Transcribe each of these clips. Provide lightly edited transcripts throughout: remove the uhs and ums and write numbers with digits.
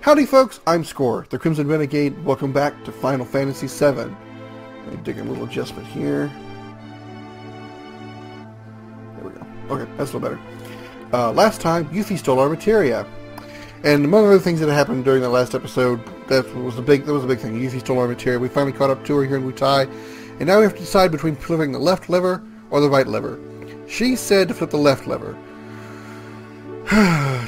Howdy folks, I'm Scoryth, the Crimson Renegade. Welcome back to Final Fantasy VII. Let me dig a little adjustment here. There we go. Okay, that's a little better. Last time, YUFFIE stole our Materia. And among other things that happened during the last episode, that was a big thing. YUFFIE stole our Materia. We finally caught up to her here in WUTAI. And now we have to decide between flipping the left lever or the right lever. She said to flip the left lever.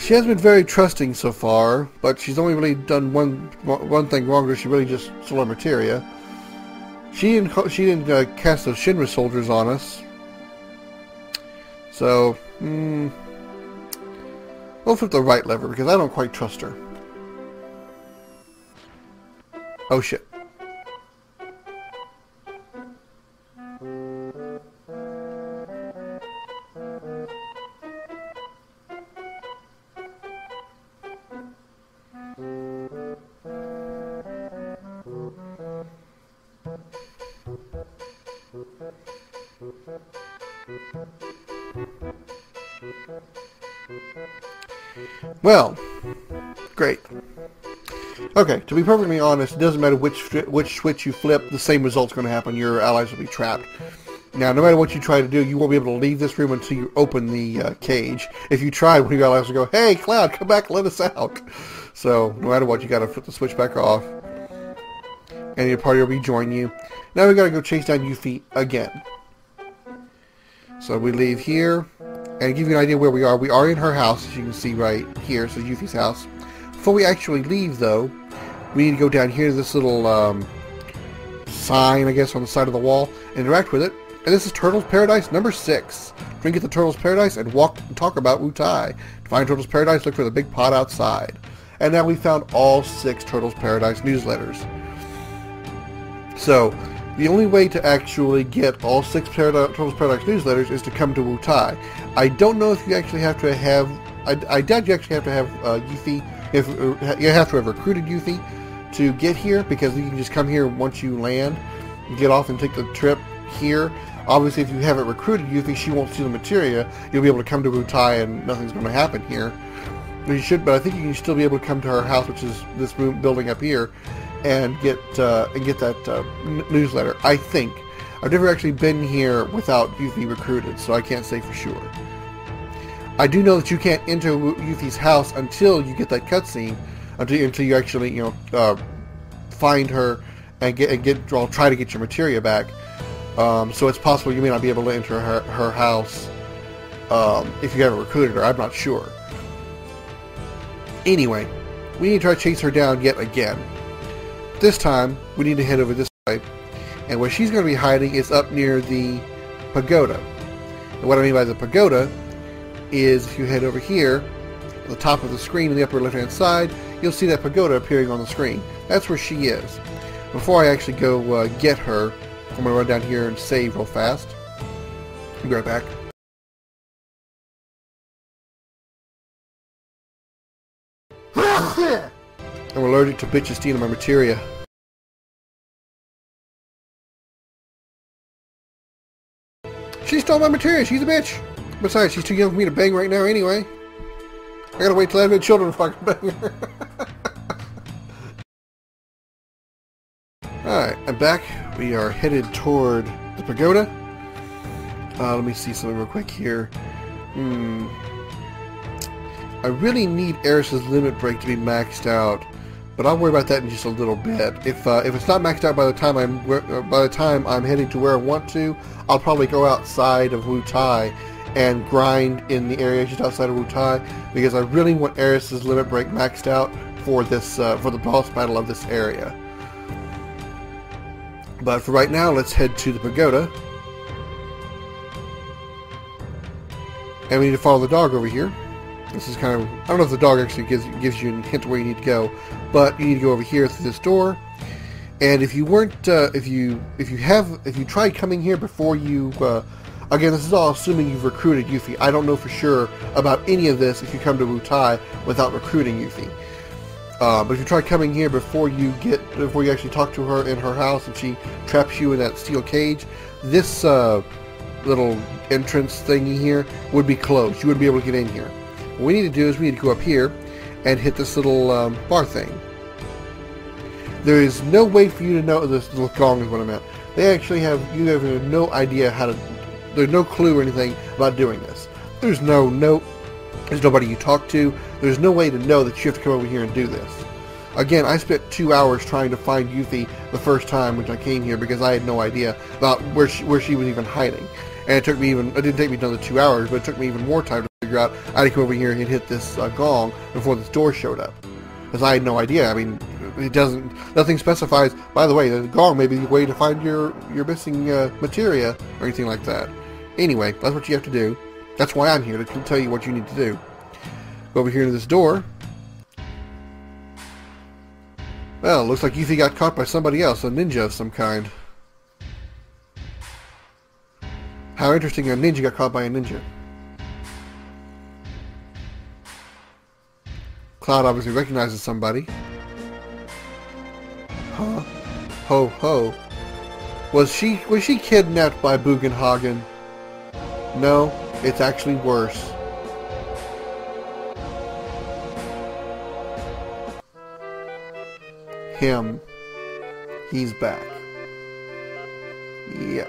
She hasn't been very trusting so far, but she's only really done one thing wrong. She really just stole our Materia. She didn't cast those Shinra soldiers on us. So, we'll flip the right lever because I don't quite trust her. Oh shit. Well, great. Okay, to be perfectly honest, it doesn't matter which switch you flip, the same result's going to happen. Your allies will be trapped. Now, no matter what you try to do, you won't be able to leave this room until you open the cage. If you try, one of your allies will go, "Hey, Cloud, come back, let us out." So, no matter what, you got to flip the switch back off. And your party will rejoin you. Now we got to go chase down YUFFIE again. So we leave here. And to give you an idea where we are in her house, as you can see right here. So YUFFIE's house. Before we actually leave, though, we need to go down here to this little sign, I guess, on the side of the wall, and interact with it. And this is Turtles Paradise number 6. Drink at the Turtles Paradise and walk and talk about WUTAI. To find Turtles Paradise, look for the big pot outside. And now we found all 6 Turtles Paradise newsletters. So, the only way to actually get all 6 Turtles Paradise newsletters is to come to WUTAI. I don't know if you actually have to have... I doubt you actually have to have YUFFIE... If you have to have recruited YUFFIE to get here, because you can just come here once you land, get off and take the trip here. Obviously, if you haven't recruited YUFFIE, she won't see the Materia. You'll be able to come to WUTAI and nothing's going to happen here. You should, but I think you can still be able to come to her house, which is this building up here, and get that newsletter. I think. I've never actually been here without YUFFIE recruited, so I can't say for sure. I do know that you can't enter YUFFIE's house until you get that cutscene, until you actually find her and try to get your Materia back. So it's possible you may not be able to enter her house if you haven't recruited her. I'm not sure. Anyway, we need to try to chase her down yet again. This time, we need to head over this way, and where she's going to be hiding is up near the pagoda. And what I mean by the pagoda is if you head over here, at the top of the screen in the upper left-hand side, you'll see that pagoda appearing on the screen. That's where she is. Before I actually go get her, I'm going to run down here and save real fast. I'll be right back. I'm allergic to bitches stealing my Materia. She stole my Materia, she's a bitch! Besides, she's too young for me to bang right now anyway. I gotta wait till I have any children before I can bang her. Alright, I'm back. We are headed toward the pagoda. Let me see something real quick here. I really need Eris's limit break to be maxed out, but I'll worry about that in just a little bit. If it's not maxed out by the time I'm heading to where I want to, I'll probably go outside of WUTAI and grind in the area just outside of WUTAI, because I really want Eris's limit break maxed out for this for the boss battle of this area. But for right now, let's head to the pagoda, and we need to follow the dog over here. This is kind of, I don't know if the dog actually gives you a hint of where you need to go, but you need to go over here through this door. And if you weren't, if you tried coming here before you, again, this is all assuming you've recruited YUFFIE. I don't know for sure about any of this if you come to WUTAI without recruiting YUFFIE. But if you try coming here before you actually talk to her in her house and she traps you in that steel cage, this little entrance thingy here would be closed. You wouldn't be able to get in here. What we need to do is we need to go up here, and hit this little bar thing. There is no way for you to know this little gong is what I meant. They actually have no idea how to. There's no clue or anything about doing this. There's there's nobody you talk to. There's no way to know that you have to come over here and do this. Again, I spent 2 hours trying to find YUFFIE the first time when I came here because I had no idea about where she was even hiding. And it didn't take me another 2 hours, but it took me even more time to figure out I had to come over here and hit this gong before this door showed up. Because I had no idea. I mean, nothing specifies, by the way, the gong may be the way to find your missing materia or anything like that. Anyway, that's what you have to do. That's why I'm here, to tell you what you need to do. Go over here to this door. Well, looks like YUFFIE got caught by somebody else, a ninja of some kind. How interesting, a ninja got caught by a ninja. Cloud obviously recognizes somebody. Huh? Ho ho. Was she kidnapped by Bugenhagen? No, it's actually worse. Him. He's back. Yeah.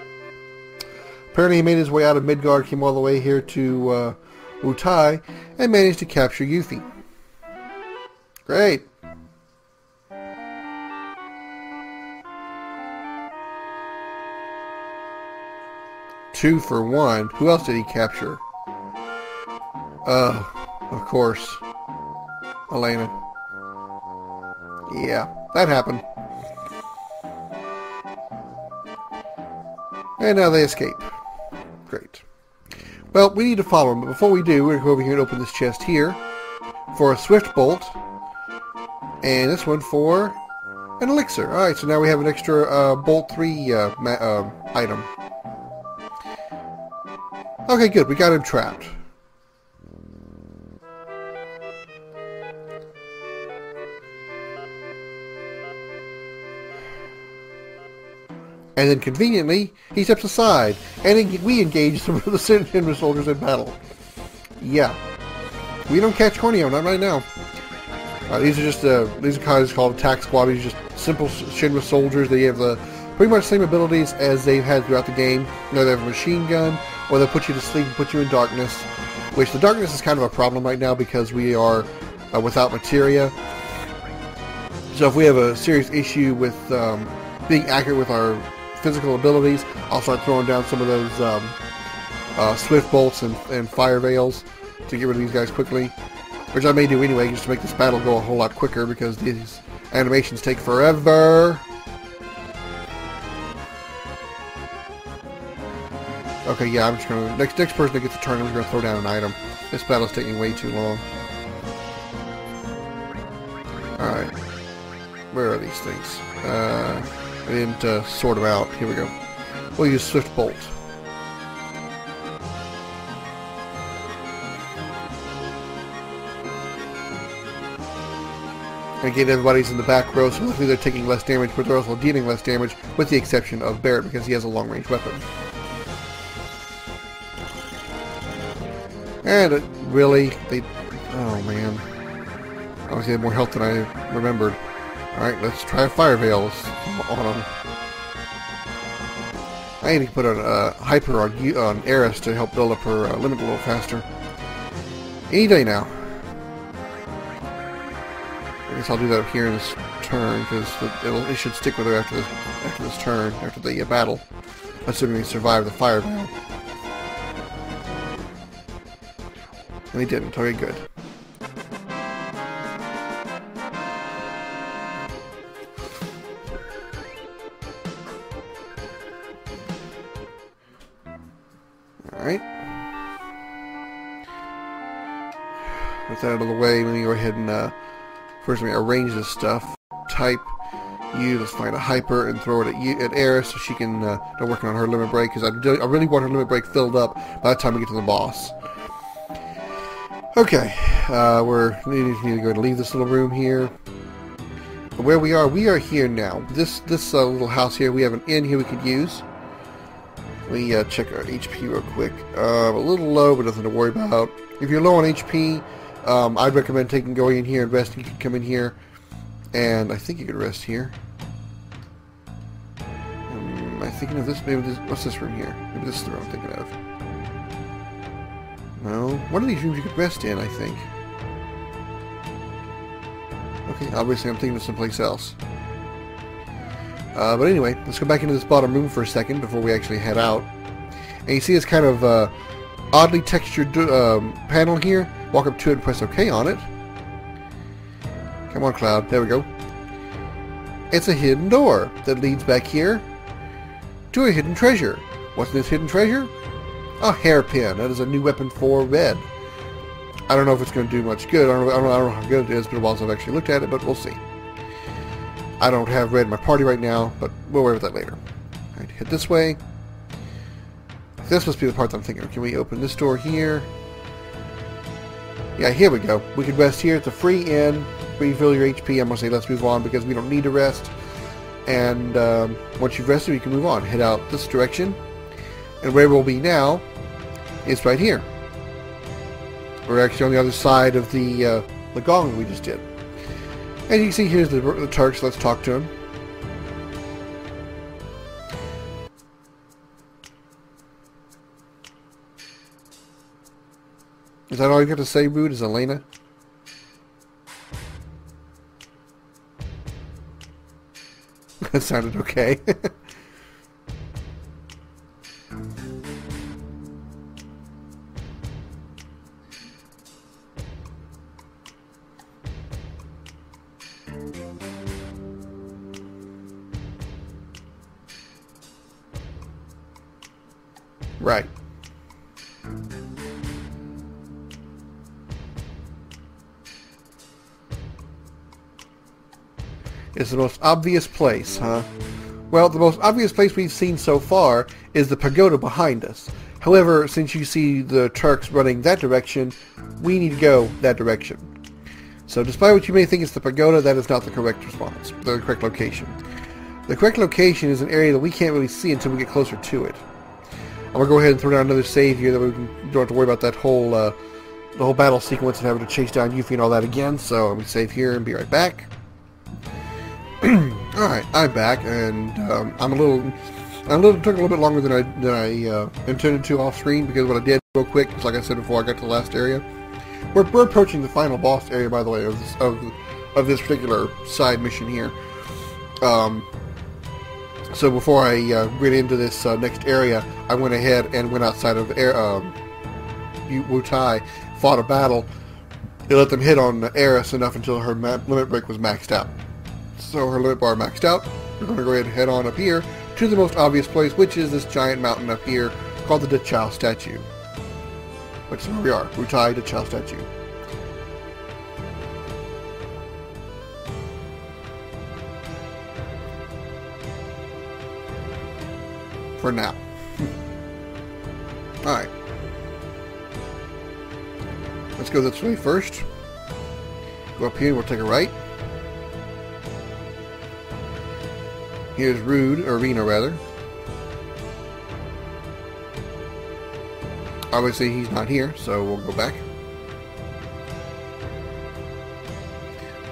Apparently he made his way out of Midgar, came all the way here to WUTAI, and managed to capture YUFFIE. Great. Two for one. Who else did he capture? Of course. Elena. Yeah, that happened. And now they escape. Great. Well, we need to follow him, but before we do, we're going to go over here and open this chest here for a swift bolt. And this one for an elixir. Alright, so now we have an extra bolt 3 item. Okay, good. We got him trapped. And then conveniently, he steps aside, and we engage some of the Shinra soldiers in battle. Yeah. We don't catch Corneo, not right now. These are guys called attack squad. These are just simple Shinra soldiers. They have pretty much the same abilities as they've had throughout the game. You know, they have a machine gun, or they'll put you to sleep and put you in darkness. Which the darkness is kind of a problem right now because we are without materia. So if we have a serious issue with being accurate with our physical abilities, I'll start throwing down some of those swift bolts and fire veils to get rid of these guys quickly. Which I may do anyway, just to make this battle go a whole lot quicker, because these animations take forever. Okay, yeah, I'm just gonna... Next person that gets a turn, I'm just gonna throw down an item. This battle's taking way too long. Alright. Where are these things? I didn't sort them out. Here we go. We'll use Swift Bolt. Again, everybody's in the back row, so luckily they're taking less damage, but they're also dealing less damage, with the exception of Barrett, because he has a long-range weapon. And really, oh man. Obviously they had more health than I remembered. Alright, let's try a Fire Veil on them. I need to put a Hyper on Eris to help build up her limit a little faster. Any day now. I guess I'll do that here in this turn, because it should stick with her after this turn, after the battle. Assuming we survive the Fire Veil. And they didn't. Okay, good. Alright. With that out of the way, let me go ahead and first let me arrange this stuff. Type U, let's find a Hyper and throw it at Eris so she can start working on her limit break, because I really want her limit break filled up by the time we get to the boss. Okay, we need to go ahead and leave this little room here. But where we are here now. This little house here, we have an inn here we could use. Let me check our HP real quick. A little low, but nothing to worry about. If you're low on HP, I'd recommend going in here and resting. You can come in here, and I think you could rest here. Am I thinking of this? Maybe this. What's this room here? Maybe this is the room I'm thinking of. No, one of these rooms you could rest in, I think. Okay, obviously I'm thinking of someplace else. But anyway, let's go back into this bottom room for a second before we actually head out. And you see this kind of oddly textured panel here. Walk up to it and press OK on it. Come on, Cloud. There we go. It's a hidden door that leads back here to a hidden treasure. What's in this hidden treasure? A hairpin. That is a new weapon for Red. I don't know if it's going to do much good. I don't know how good it is. It's been a while since I've actually looked at it, but we'll see. I don't have Red in my party right now, but we'll worry about that later. Alright, hit this way. This must be the part that I'm thinking of. Can we open this door here? Yeah, here we go. We can rest here. It's a free inn. Refill your HP. I'm going to say let's move on because we don't need to rest. And once you've rested, you can move on. Head out this direction. And where we'll be now is right here. We're actually on the other side of the gong we just did. And you can see here's the Turks. Let's talk to him. Is that all you got to say, Rude? Is Elena? That sounded okay. Right. It's the most obvious place, huh? Well, the most obvious place we've seen so far is the pagoda behind us. However, since you see the Turks running that direction, we need to go that direction. So despite what you may think is the pagoda, that is not the correct response, the correct location. The correct location is an area that we can't really see until we get closer to it. I'm going to go ahead and throw down another save here that we don't have to worry about that whole the whole battle sequence and having to chase down Yuffie and all that again. So I'm going to save here and be right back. Alright, I'm back, and took a little bit longer than I intended to off screen, because what I did real quick is, like I said before, I got to the last area. We're approaching the final boss area, by the way, of this particular side mission here. So before I get into this next area, I went ahead and went outside of WUTAI, fought a battle. It let them hit on Eris enough until her limit break was maxed out. So her limit bar maxed out. We're going to go ahead and head on up here to the most obvious place, which is this giant mountain up here called the Dachau statue. Which is where we are, WUTAI Dachau statue. For now. Alright. Let's go this way first. Go up here and we'll take a right. Here's Arena rather. Obviously he's not here, so we'll go back.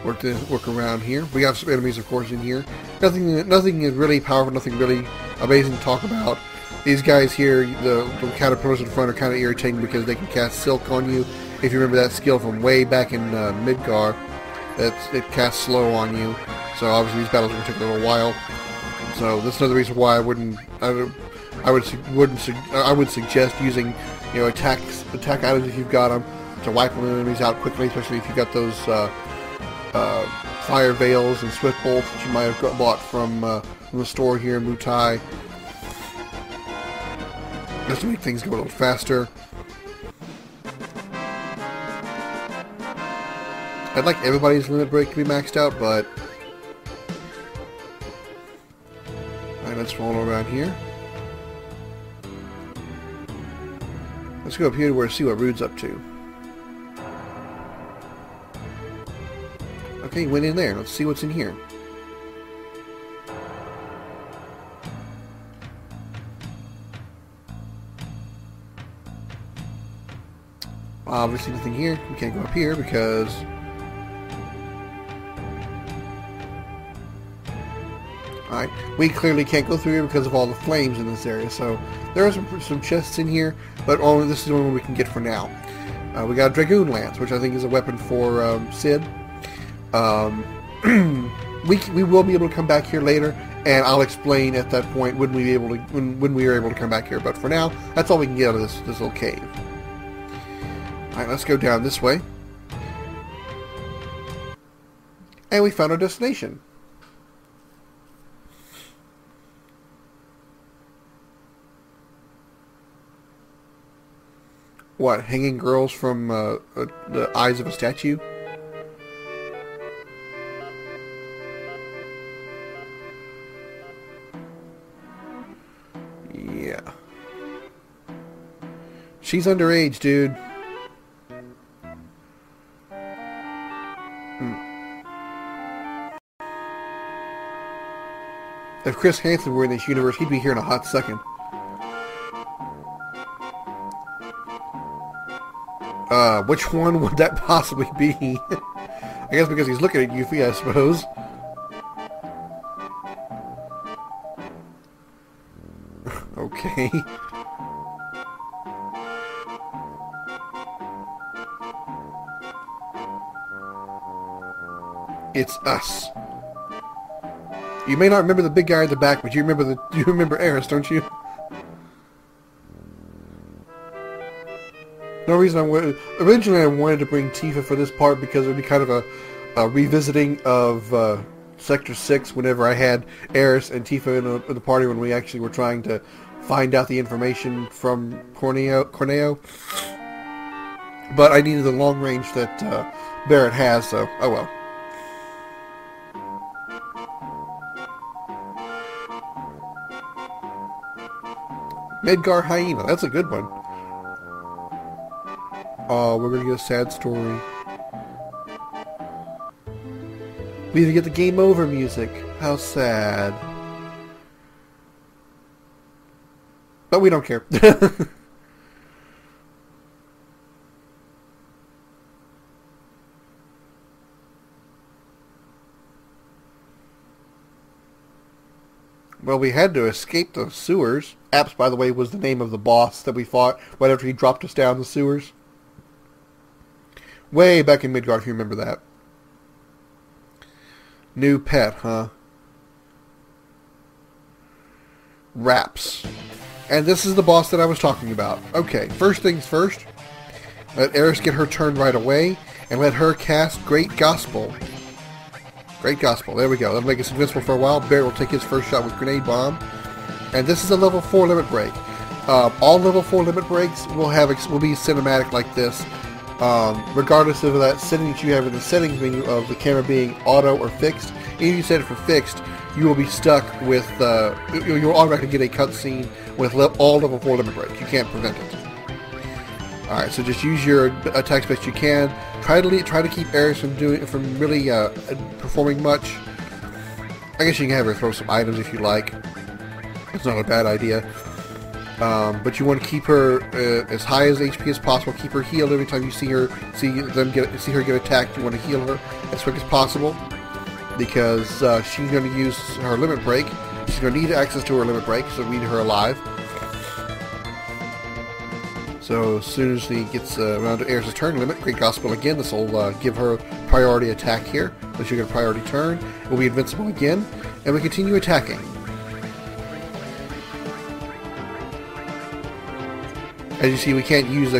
Work around here. We have some enemies, of course, in here. Nothing is really powerful, nothing really amazing to talk about. These guys here, the caterpillars in front, are kind of irritating because they can cast silk on you. If you remember that skill from way back in Midgar, it casts slow on you. So obviously these battles are going to take a little while. So that's another reason why I would suggest using, you know, attack items if you've got them to wipe the enemies out quickly, especially if you've got those fire veils and swift bolts that you might have bought from the store here in WUTAI, just to make things go a little faster. I'd like everybody's limit break to be maxed out, but alright, let's roll around here. Let's go up here to see what Rude's up to. Okay, went in there. Let's see what's in here. Obviously nothing here. We can't go up here because... Alright, we clearly can't go through here because of all the flames in this area. So there are some chests in here, but only this is the only one we can get for now. We got a Dragoon Lance, which I think is a weapon for Sid. We will be able to come back here later, and I'll explain at that point when we are able to come back here. But for now, that's all we can get out of this little cave. All right, let's go down this way, and we found our destination. What, hanging girls from the eyes of a statue? Yeah. She's underage, dude. If Chris Hansen were in this universe, he'd be here in a hot second. Which one would that possibly be? I guess because he's looking at Yuffie, I suppose. Okay. It's us. You may not remember the big guy at the back, but you remember Eris, don't you? No reason originally I wanted to bring Tifa for this part because it would be kind of a revisiting of Sector 6 whenever I had Eris and Tifa in the party when we actually were trying to find out the information from Corneo. But I needed the long range that Barrett has, so oh well. Midgar Hyena, that's a good one. Oh, we're gonna get a sad story. We even get the game over music. How sad. But we don't care. Well, we had to escape the sewers. Apps, by the way, was the name of the boss that we fought right after he dropped us down the sewers. Way back in Midgar, if you remember that. New pet, huh? Raps. And this is the boss that I was talking about. Okay, first things first. Let Eris get her turn right away, and let her cast Great Gospel. Great Gospel, there we go. That'll make us invincible for a while. Barrett will take his first shot with Grenade Bomb. And this is a level 4 limit break. All level 4 limit breaks will be cinematic like this. Regardless of that setting that you have in the settings menu of the camera being auto or fixed. If you set it for fixed, you will be stuck with, you'll automatically get a cutscene with all level 4 limit breaks. You can't prevent it. Alright, so just use your attacks best you can. Try to keep Eris from really performing much. I guess you can have her throw some items if you like. It's not a bad idea. But you want to keep her as high as HP as possible. Keep her healed every time you see her get attacked. You want to heal her as quick as possible because she's going to use her limit break. She's going to need access to her limit break, so we need her alive. So as soon as he gets around to Eris' turn limit, Great Gospel again. This will give her priority attack here. So she'll get a priority turn. We'll be invincible again, and we continue attacking. As you see, we can't use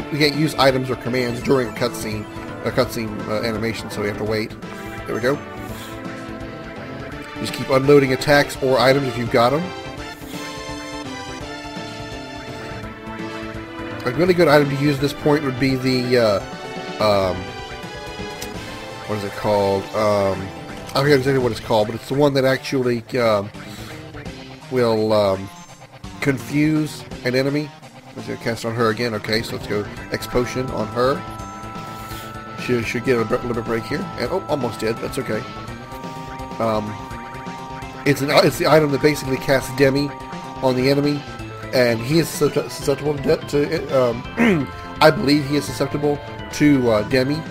items or commands during a cutscene animation, so we have to wait. There we go. Just keep unloading attacks or items if you've got them. A really good item to use at this point would be the what is it called? I forget exactly what it's called, but it's the one that actually will confuse an enemy. Let's go cast on her again. Okay, so let's go X-Potion on her. She should get a little bit break here. And, oh, almost did. That's okay. It's the item that basically casts Demi on the enemy, and he is susceptible to I believe he is susceptible to Demi.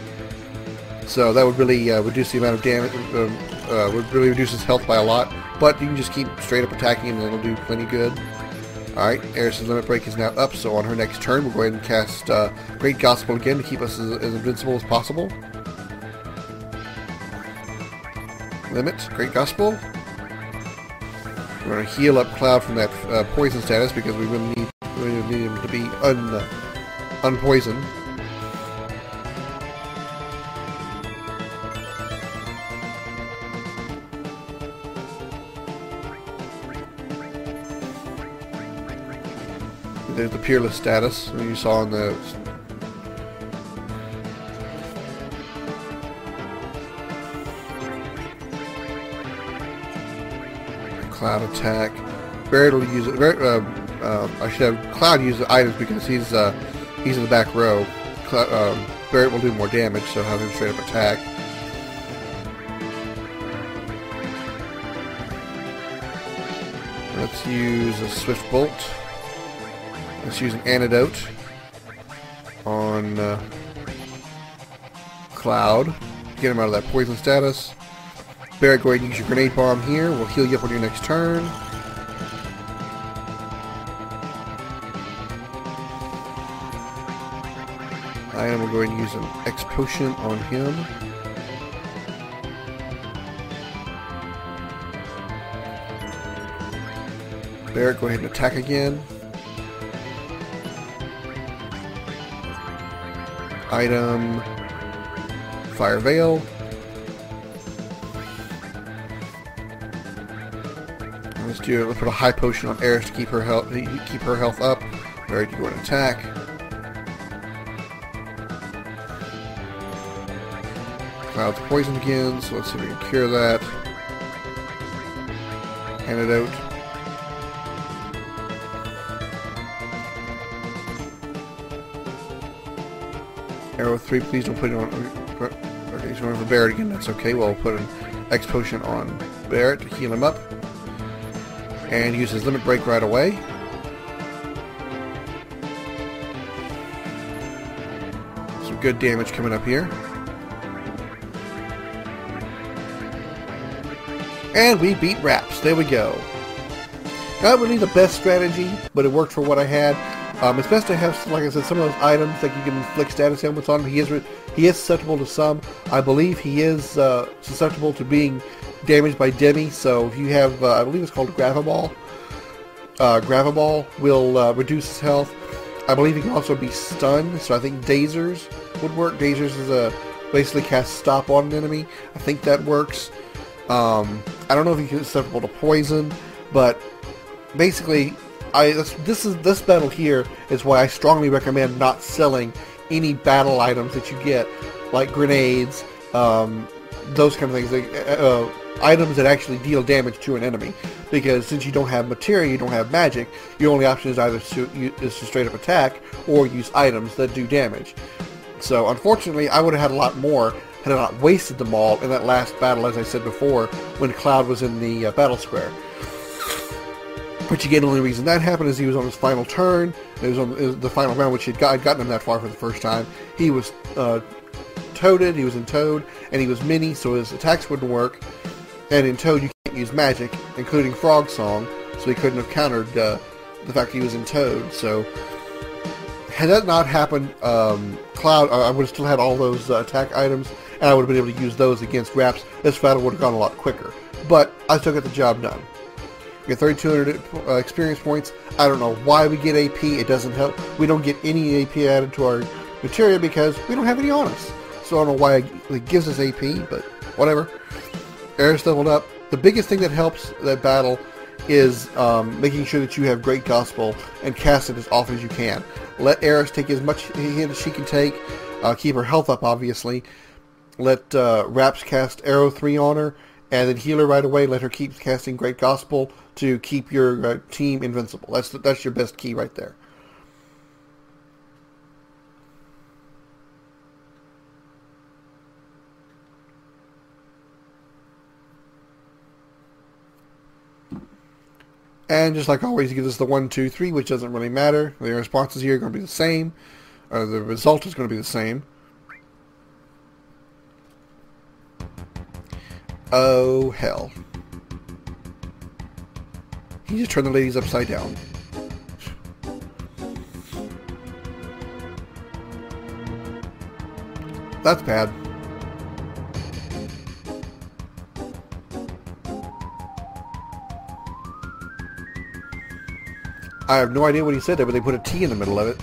So that would really reduce the amount of damage, would really reduce his health by a lot. But you can just keep straight up attacking and it'll do plenty good. Alright, Eris' limit break is now up, so on her next turn we'll go ahead and cast Great Gospel again to keep us as invincible as possible. Limit, Great Gospel. We're going to heal up Cloud from that poison status because we really need him to be unpoisoned. There's the Peerless status you saw in the Cloud attack. Barrett will use it. I should have Cloud use the items because he's in the back row. Barrett will do more damage, so have him straight up attack. Let's use a Swift Bolt. Let's use an Antidote on Cloud to get him out of that poison status. Barrett, go ahead and use your Grenade Bomb here. We'll heal you up on your next turn. Item, we'll go ahead and use an X Potion on him. Barrett, go ahead and attack again. Item, Fire Veil. Let's do it. Let's put a high potion on Eris to keep her health up. Barrett, you go and attack. Cloud's poisoned again, so let's see if we can cure that. Antidote. Arrow 3, please don't put it on. Okay, he's going for Barrett again. That's okay. We'll put an X Potion on Barrett to heal him up. And use his limit break right away. Some good damage coming up here. And we beat Raps. There we go. Not really the best strategy, but it worked for what I had. It's best to have, like I said, some of those items that you can inflict status ailments on. He is susceptible to some. I believe he is susceptible to being damaged by Demi. So if you have, I believe it's called Gravaball. Gravaball will reduce his health. I believe he can also be stunned. So I think Dazers would work. Dazers is basically cast stop on an enemy. I think that works. I don't know if he's susceptible to poison, but basically, this battle here is why I strongly recommend not selling any battle items that you get, like grenades, those kind of things, items that actually deal damage to an enemy. Because since you don't have materia, you don't have magic, your only option is either to straight up attack or use items that do damage. So unfortunately, I would have had a lot more had I not wasted them all in that last battle, as I said before, when Cloud was in the battle square. Which again, the only reason that happened is he was on his final turn. It was on the final round, which I'd gotten him that far for the first time. He was toaded, he was in Toad, and he was mini, so his attacks wouldn't work. And in Toad, you can't use magic, including Frog Song, so he couldn't have countered the fact he was in Toad. So, had that not happened, Cloud, I would have still had all those attack items, and I would have been able to use those against Raps. This battle would have gone a lot quicker. But I still got the job done. We get 3,200 experience points. I don't know why we get AP. It doesn't help. We don't get any AP added to our materia because we don't have any on us. So I don't know why it gives us AP, but whatever. Eris leveled up. The biggest thing that helps that battle is making sure that you have Great Gospel and cast it as often as you can. Let Eris take as much hit as she can take. Keep her health up, obviously. Let Raps cast Arrow 3 on her, and then heal her right away. Let her keep casting Great Gospel to keep your team invincible. That's your best key right there. And just like always, it gives us the 1, 2, 3, which doesn't really matter. The responses here are going to be the same. The result is going to be the same. Oh, hell. He just turned the ladies upside down. That's bad. I have no idea what he said there, but they put a T in the middle of it.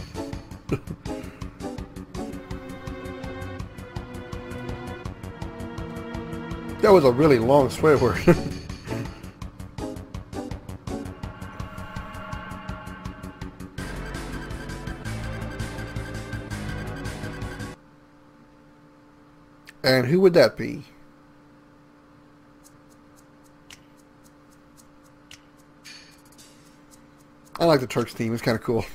That was a really long swear word. And who would that be? I like the Turks theme. It's kind of cool.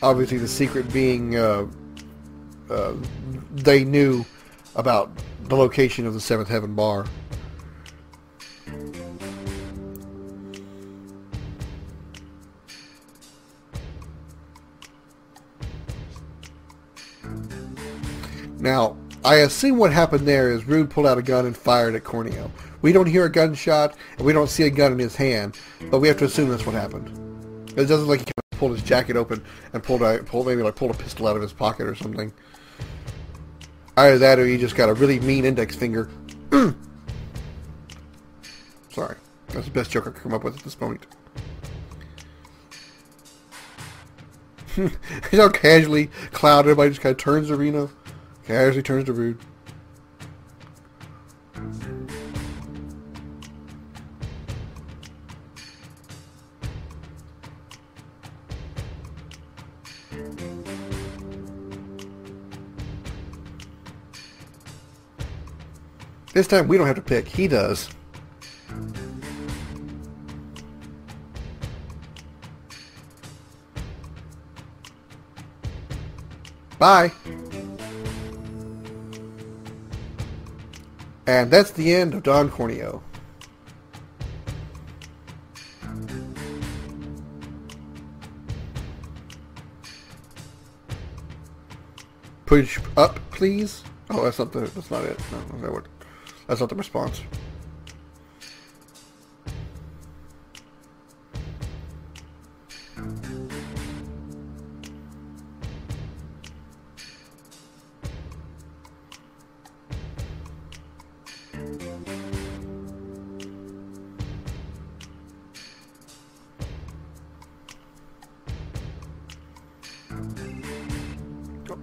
Obviously, the secret being they knew about the location of the Seventh Heaven bar. Now, I assume what happened there is Rude pulled out a gun and fired at Corneo. We don't hear a gunshot, and we don't see a gun in his hand, but we have to assume that's what happened. It doesn't look like he kind of pulled his jacket open and pulled a pistol out of his pocket or something. Either that or he just got a really mean index finger. Sorry. That's the best joke I could come up with at this point. You know, casually, Cloud, everybody just kind of turns to Reno. Casually turns to Rude. This time we don't have to pick. He does. Bye. And that's the end of Don Corneo. Push up, please. Oh, that's not it. No, that's not the response.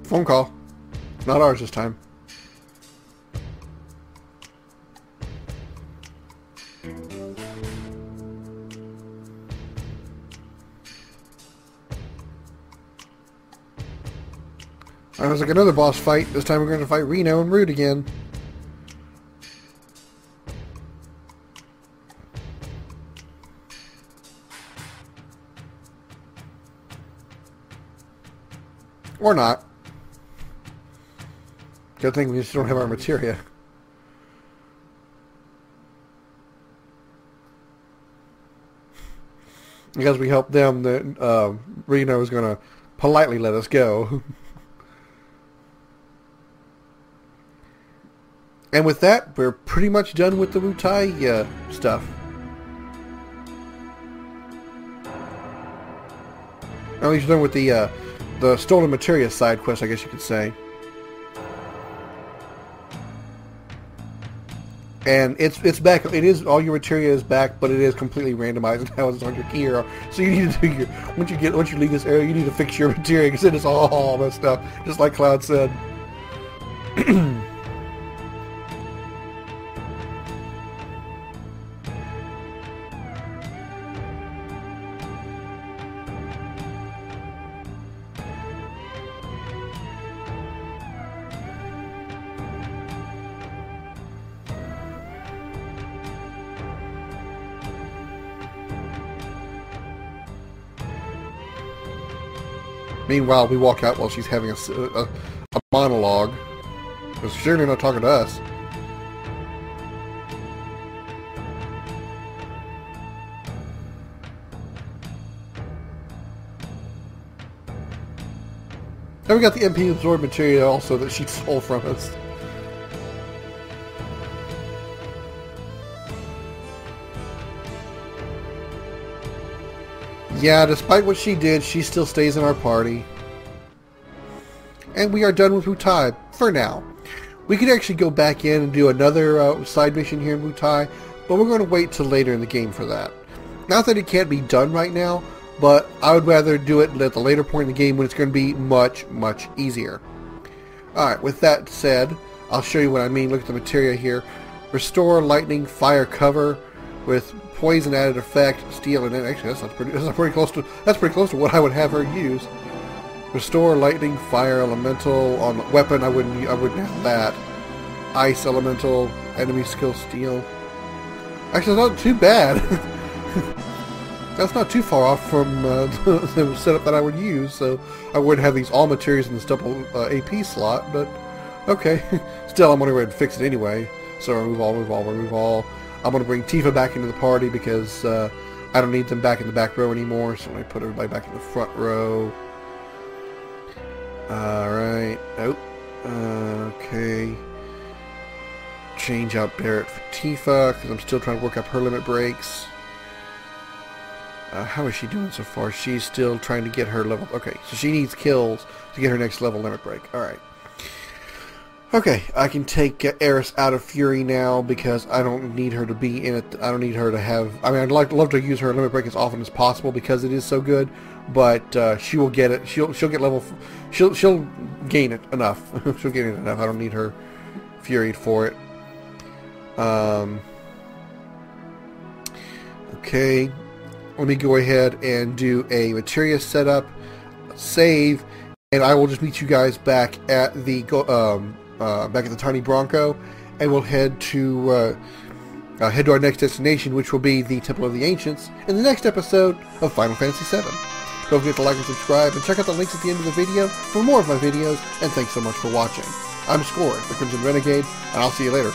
Phone call. Not ours this time. I was like another boss fight. This time we're going to fight Reno and Rude again. Or not. Good thing we just don't have our materia. Because we helped them, that Reno is going to politely let us go. And with that, we're pretty much done with the WUTAI stuff. At least done with the stolen materia side quest, I guess you could say. And it's back. It is, all your materia is back, but it is completely randomized now. It's on your key hero. So you need to do your, once you leave this area, you need to fix your materia because it is all messed up, just like Cloud said. Meanwhile, we walk out while she's having a monologue. Because she's certainly not talking to us. And we got the MP absorbed materia also that she stole from us. Yeah, despite what she did, she still stays in our party. And we are done with WUTAI, for now. We could actually go back in and do another side mission here in WUTAI, but we're going to wait till later in the game for that. Not that it can't be done right now, but I would rather do it at the later point in the game when it's going to be much, much easier. Alright, with that said, I'll show you what I mean. Look at the materia here. Restore lightning, fire cover with poison added effect, steel, and actually that's pretty close to what I would have her use. Restore lightning, fire elemental on weapon. I wouldn't have that. Ice elemental, enemy skill, steel. Actually, it's not too bad. That's not too far off from the setup that I would use, so I would have these all materials in this double AP slot, but okay. Still, I'm going to go ahead and fix it anyway. So remove all. I'm going to bring Tifa back into the party because I don't need them back in the back row anymore, so I'm going to put everybody back in the front row. Alright. Nope. Okay. Change out Barrett for Tifa, because I'm still trying to work up her limit breaks. How is she doing so far? She's still trying to get her level... Okay, so she needs kills to get her next level limit break. Alright. Okay, I can take Eris out of Fury now because I don't need her to be in it. I don't need her to have... I mean, I'd love to use her limit break as often as possible because it is so good, but she will get it. She'll get level... She'll gain it enough. She'll gain it enough. I don't need her Furied for it. Okay. Let me go ahead and do a materia setup, save, and I will just meet you guys back at the Tiny Bronco, and we'll head to our next destination, which will be the Temple of the Ancients, in the next episode of Final Fantasy VII. Don't forget to like and subscribe, and check out the links at the end of the video for more of my videos, and thanks so much for watching. I'm Scoryth, the Crimson Renegade, and I'll see you later.